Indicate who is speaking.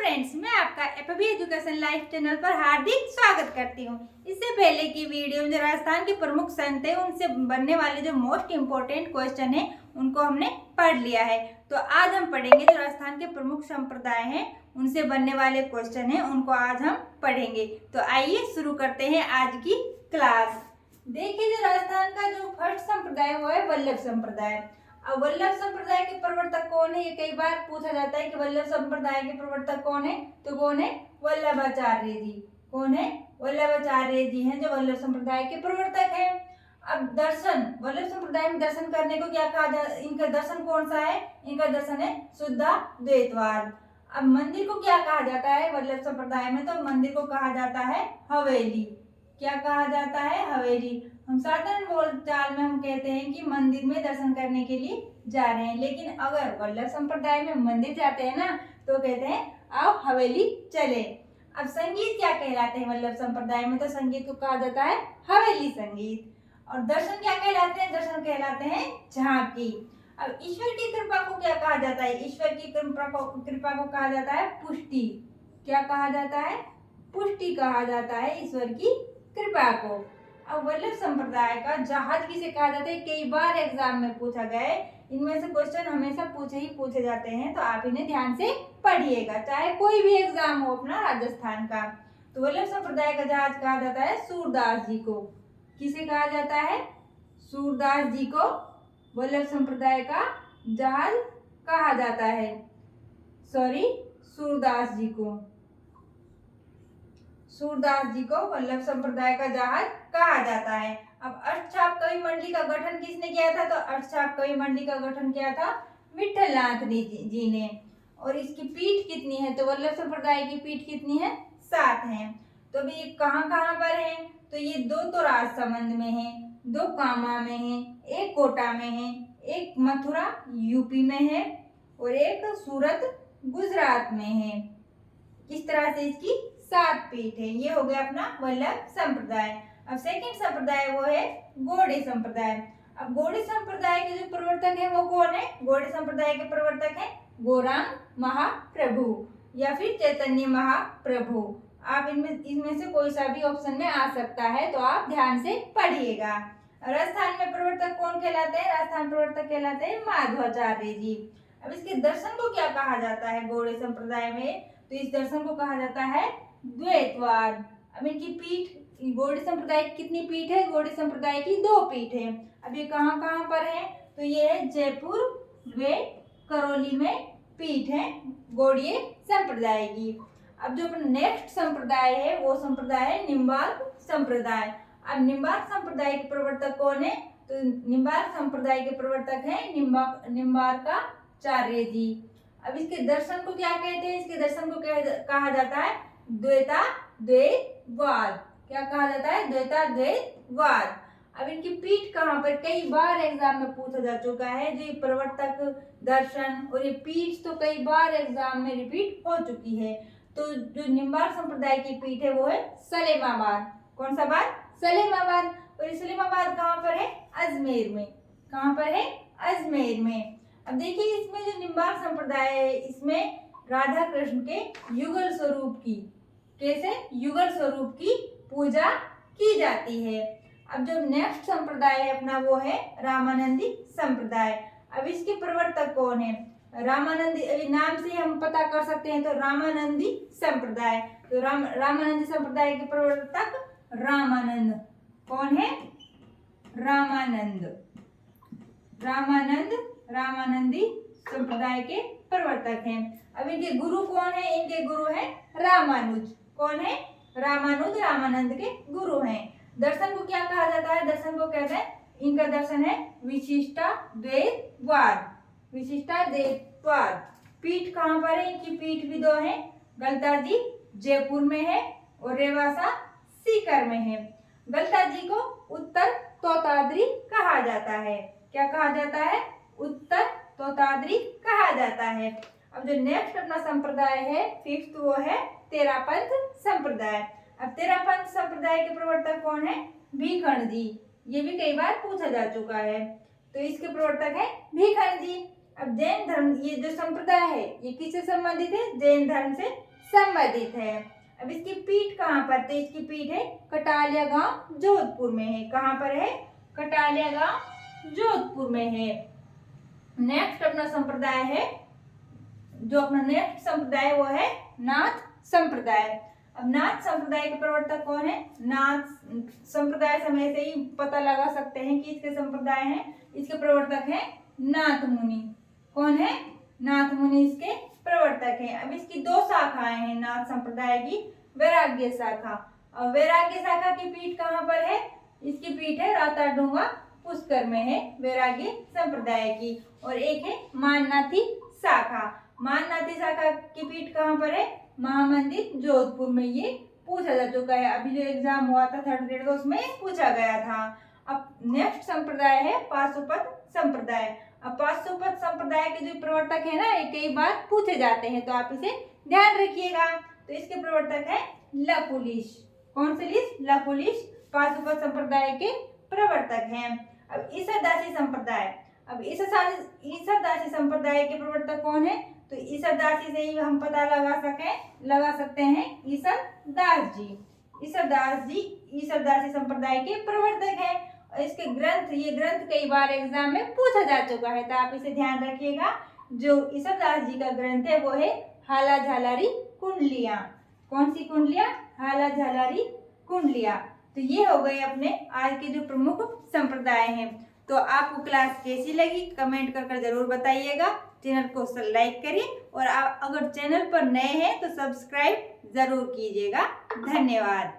Speaker 1: Friends, मैं आपका APB education life channel पर हार्दिक स्वागत करती हूँ। इससे पहले की वीडियो में जो राजस्थान के प्रमुख संत है उनसे बनने वाले जो मोस्ट इम्पोर्टेंट क्वेश्चन है उनको हमने पढ़ लिया है। तो आज हम पढ़ेंगे जो राजस्थान के प्रमुख संप्रदाय हैं उनसे बनने वाले क्वेश्चन हैं उनको आज हम पढ़ेंगे। तो आइए शुरू करते हैं आज की क्लास। देखिए, जो राजस्थान का जो फर्स्ट संप्रदाय है वो है वल्लभ संप्रदाय। अब वल्लभ संप्रदाय के प्रवर्तक कौन है, ये कई बार पूछा जाता है कि वल्लभ संप्रदाय के प्रवर्तक कौन है, तो कौन है? वल्लभाचार्य जी। कौन है? वल्लभाचार्य जी हैं जो वल्लभ संप्रदाय के प्रवर्तक हैं। अब दर्शन, वल्लभ संप्रदाय में दर्शन करने को क्या कहा जाता है? इनका दर्शन कौन सा है? इनका दर्शन है शुद्धाद्वैतवाद। अब मंदिर को क्या कहा जाता है वल्लभ संप्रदाय में? तो मंदिर को कहा जाता है हवेली। क्या कहा जाता है? हवेली। हम साधारण बोलचाल में हम कहते हैं कि मंदिर में दर्शन करने के लिए जा रहे हैं, लेकिन अगर वल्लभ संप्रदाय में मंदिर जाते हैं ना तो कहते हैं आओ हवेली चले। अब संगीत क्या कहलाते हैं वल्लभ संप्रदाय में? तो संगीत को कहा जाता है हवेली संगीत। और दर्शन क्या कहलाते हैं? दर्शन कहलाते हैं झांकी। अब ईश्वर की कृपा को क्या कहा जाता है? ईश्वर की कृपा को कहा जाता है पुष्टि। क्या कहा जाता है? पुष्टि कहा जाता है ईश्वर की कृपा को। अब वल्लभ संप्रदाय का जहाज किसे कहा जाता है? कई बार एग्जाम में पूछा गया है। इनमें से क्वेश्चन हमेशा पूछे जाते हैं, तो आप इन्हें ध्यान से पढ़िएगा, चाहे कोई भी एग्जाम हो अपना राजस्थान का। तो वल्लभ संप्रदाय का जहाज कहा जाता है सूरदास जी को। किसे कहा जाता है? सूरदास जी को वल्लभ संप्रदाय का जहाज कहा जाता है। सूरदास जी को, सूरदास जी को वल्लभ संप्रदाय का जहाज कहा जाता है। अब अष्टछाप कवि मंडली का गठन किसने किया था? तो अष्टछाप कवि मंडली का गठन किया था विठलनाथ जी ने। और इसकी पीठ कितनी है? तो वल्लभ संप्रदाय की पीठ कितनी है? 7 है। तो अभी ये कहाँ पर है? तो ये 2 तो राजसमंद में है, 2 कामा में है, 1 कोटा में है, 1 मथुरा यूपी में है और 1 सूरत गुजरात में है। इस तरह से इसकी 7 पीठ है। ये हो गया अपना वल्लभ संप्रदाय। अब सेकंड संप्रदाय वो है गौड़ीय संप्रदाय। अब गौड़ीय संप्रदाय के जो प्रवर्तक है वो कौन है? गौड़ीय संप्रदाय के प्रवर्तक है गौरांग महाप्रभु या फिर चैतन्य महाप्रभु। आप इनमें से कोई सा भी ऑप्शन में आ सकता है, तो आप ध्यान से पढ़िएगा। राजस्थान में प्रवर्तक कौन कहलाते हैं? राजस्थान प्रवर्तक कहलाते हैं माधवाचार्य जी। अब इसके दर्शन को क्या कहा जाता है गौड़ीय संप्रदाय में? तो इस दर्शन को कहा जाता है द्वैतवाद। अब इनकी पीठ, गौड़ीय संप्रदाय की कितनी पीठ है? गौड़ीय संप्रदाय की 2 पीठ है। अब ये कहाँ पर है? तो ये है जयपुर व करौली में पीठ है गौड़ीय संप्रदाय की। अब जो नेक्स्ट संप्रदाय है वो संप्रदाय है निम्बार्क संप्रदाय। अब निम्बार्क संप्रदाय के प्रवर्तक कौन है? तो निम्बार्क संप्रदाय के प्रवर्तक है निम्बार्काचार्य जी। अब इसके दर्शन को क्या कहते हैं? इसके दर्शन को कहा जाता है द्वैताद्वैतवाद। क्या कहा जाता है? द्वैताद्वैतवाद। अब इनकी पीठ कहाँ पर? कई बार एग्जाम में पूछा जा चुका है। जो प्रवर्तक, दर्शन और ये पीठ तो कई बार एग्जाम में रिपीट हो चुकी है। तो जो निम्बार्क संप्रदाय की पीठ है वो है सलेमाबाद। कौन सा बात? सलेमाबाद। और सलेमाबाद कहाँ पर है? अजमेर में। कहाँ पर है? अजमेर में। अब देखिए, इसमें जो निम्बार्क संप्रदाय है इसमें राधा कृष्ण के युगल स्वरूप की, कैसे युगल स्वरूप की पूजा की जाती है। अब जो नेक्स्ट संप्रदाय है अपना वो है रामानंदी संप्रदाय। अब इसके प्रवर्तक कौन है? रामानंदी, अभी नाम से हम पता कर सकते हैं, तो रामानंदी संप्रदाय। तो रामानंदी संप्रदाय के प्रवर्तक रामानंद। कौन है? रामानंदी संप्रदाय के प्रवर्तक हैं। अब इनके गुरु कौन है? इनके गुरु हैं रामानुज। कौन है? रामानुज रामानंद के गुरु हैं। दर्शन को क्या कहा जाता है? दर्शन को कहते हैं, इनका दर्शन है विशिष्टाद्वैतवाद। पीठ कहाँ पर है? इनकी पीठ भी 2 है। गलता जी जयपुर में है और रेवासा सीकर में है। गलता जी को उत्तर तोताद्री कहा जाता है। क्या कहा जाता है? उत्तर तोताद्री कहा जाता है। अब जो नेक्स्ट अपना संप्रदाय है 5th वो है तेरापंथ संप्रदाय। अब तेरापंथ संप्रदाय के प्रवर्तक कौन है? भीखंड जी। ये भी कई बार पूछा जा चुका है, तो इसके प्रवर्तक है भीखंड जी। अब जैन धर्म, ये जो संप्रदाय है ये किससे संबंधित है? जैन धर्म से संबंधित है। अब इसकी पीठ कहाँ पर, तो इसकी पीठ है कटालिया गांव जोधपुर में है। कहाँ पर है, कटालिया गांव जोधपुर में है। नेक्स्ट अपना संप्रदाय है, जो अपना नेक्स्ट संप्रदाय वो है नाथ संप्रदाय। अब नाथ संप्रदाय के प्रवर्तक कौन है, नाथ संप्रदाय समय से ही पता लगा सकते हैं कि इसके संप्रदाय हैं। इसके प्रवर्तक हैं नाथ मुनि। कौन है, नाथ मुनि इसके प्रवर्तक हैं। अब इसकी दो शाखाएं हैं नाथ संप्रदाय की, वैराग्य शाखा। और वैराग्य शाखा की पीठ कहाँ पर है, इसकी पीठ है राताडूंगा पुष्कर में है वैराग्य संप्रदाय की। और एक है माननाथी शाखा। माननाथी शाखा की पीठ कहाँ पर है, महामंदिर जोधपुर में। ये पूछा जा चुका है, अभी जो एग्जाम हुआ था 3rd ग्रेड का उसमें पूछा गया था। अब नेक्स्ट संप्रदाय है पाशुपत संप्रदाय। अब पाशुपत संप्रदाय के जो प्रवर्तक है ना, ये कई बार पूछे जाते हैं, तो आप इसे ध्यान रखिएगा। तो इसके प्रवर्तक है लकुलिश। कौन से लिस्ट, लकुलिश पाशुपत संप्रदाय के प्रवर्तक हैं। अब ईसरदासी संप्रदाय। अब ईसरदासी संप्रदाय के प्रवर्तक कौन है, तो ईसरदासी से ही हम पता लगा सकते हैं ईसरदास जी। ईसरदास जी ईसरदासी संप्रदाय के प्रवर्तक हैं। और इसके ग्रंथ, ये ग्रंथ कई बार एग्जाम में पूछा जा चुका है, तो आप इसे ध्यान रखिएगा। जो ईसरदास जी का ग्रंथ है वो है हाला झालारी कुंडलियां। कौन सी कुंडलियां, हाला झालारी कुंडलियां। तो ये हो गए अपने आज के जो प्रमुख संप्रदाय हैं। तो आपको क्लास कैसी लगी कमेंट कर जरूर बताइएगा। चैनल को लाइक करिए और आप अगर चैनल पर नए हैं तो सब्सक्राइब जरूर कीजिएगा। धन्यवाद।